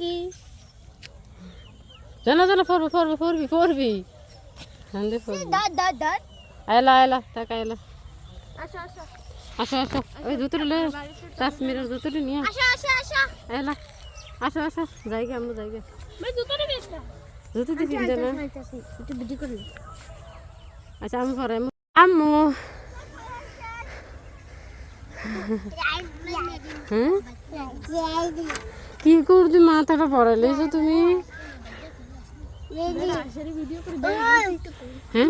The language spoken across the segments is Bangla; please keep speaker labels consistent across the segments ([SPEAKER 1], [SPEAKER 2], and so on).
[SPEAKER 1] কি
[SPEAKER 2] জানা জানা ফরবি হান্ডে ফরবি
[SPEAKER 1] দাদ
[SPEAKER 2] আয়লা টাকা আয়লা
[SPEAKER 1] আসো আসো
[SPEAKER 2] আসো ওই জুতোটা লে কাশ্মীরের জুতোটা নিয়ে
[SPEAKER 1] আসো
[SPEAKER 2] আয়লা আসো জায়গা আমরা জায়গা
[SPEAKER 1] मैं जूता नहीं बेचता
[SPEAKER 2] জুতো দিয়ে কিনতে না
[SPEAKER 1] একটু ভিডিও করি
[SPEAKER 2] আচ্ছা আমি পরে আম্মু হ্যাঁ কি করছি মাথাটা পড়াইছো তুমি হ্যাঁ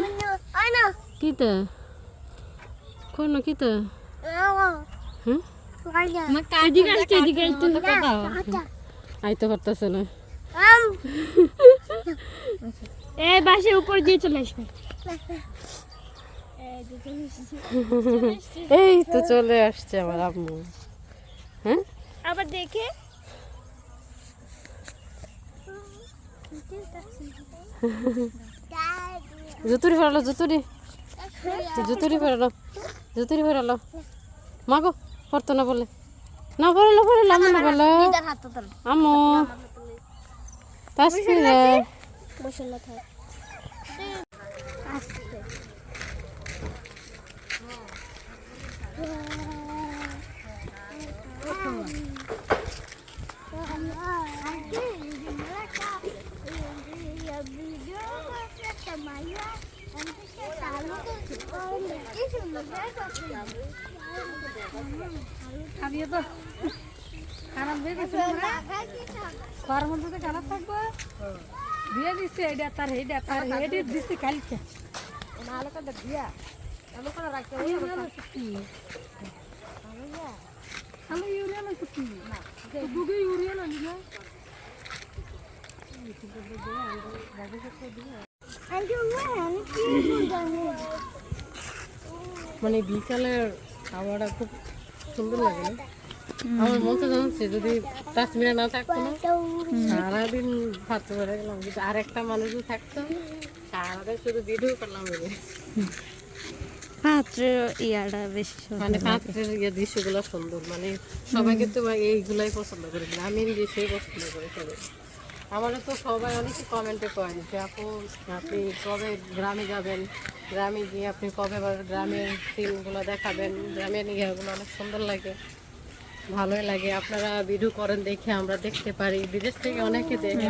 [SPEAKER 2] কিতা কোন কিতা হ্যাঁ আইতে পারতেছে না
[SPEAKER 1] এই বাসের উপর দিয়ে চলে আসবে
[SPEAKER 2] এই তো চলে আসছে আমার আম্মু হ্যাঁ
[SPEAKER 1] আবার দেখে
[SPEAKER 2] জুতুরি ফেরালো মাগো পড়তো না বলে না পড়লো আমি না বলে আম্মু তাসফিরা
[SPEAKER 1] মশলা থাক
[SPEAKER 3] খাবিয়ে তো খারাপ হয়ে গেছে তার মধ্যে তো খারাপ থাকবো দিয়ে দিচ্ছে এটা তার হেডে দিচ্ছে কালকে দিয়া হ্যালো ইউরিয়া না কি দুগে ইউরিয়া না নিয়ে
[SPEAKER 2] মানে বিকালের খাওয়াটা খুব সুন্দর লাগে না আমার মনটা জানছে যদি কাশ্মীরে না থাকতো না সারাদিন ভাত বেড়ে গেলাম কিন্তু আর একটা মানুষও থাকতো সারাদিন শুধু ভিডিও করলাম
[SPEAKER 3] পাত্রের ইয়াটা বেশি
[SPEAKER 2] মানে পাত্রের দৃশ্যগুলো সুন্দর মানে সবাই কিন্তু এইগুলাই পছন্দ করে আমি সেই পছন্দ করি সবাই আমারও তো সবাই অনেকে কমেন্টে করেন যে আপু আপনি কবে গ্রামে যাবেন গ্রামে গিয়ে আপনি কবে গ্রামের সিনগুলো দেখাবেন গ্রামের ইয়েগুলো অনেক সুন্দর লাগে ভালোই লাগে আপনারা ভিডিও করেন দেখে আমরা দেখতে পারি বিদেশ থেকে অনেকে দেখে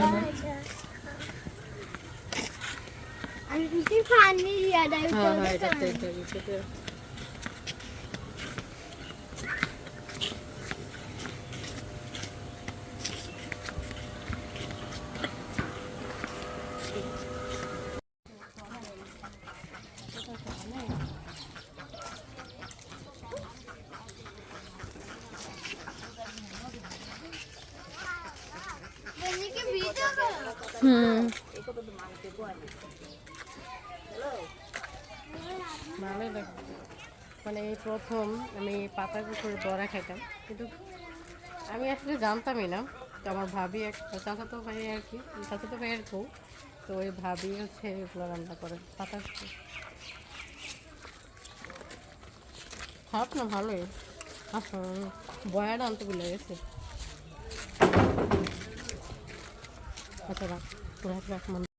[SPEAKER 2] ভালোই লাগে মানে এই প্রথম আমি পাতা কুকুরের বড়া খাইতাম কিন্তু আমি আসলে জানতামই না তো আমার ভাবি এক চাচাতো ভাই আর কি চাচাতো ভাইয়ের বউ তো ওই ভাবি হচ্ছে এগুলো রান্না করে পাতা খারাপ না ভালোই আচ্ছা বয়াটা আনতে ভুলে গেছে আচ্ছা রাখ রাখ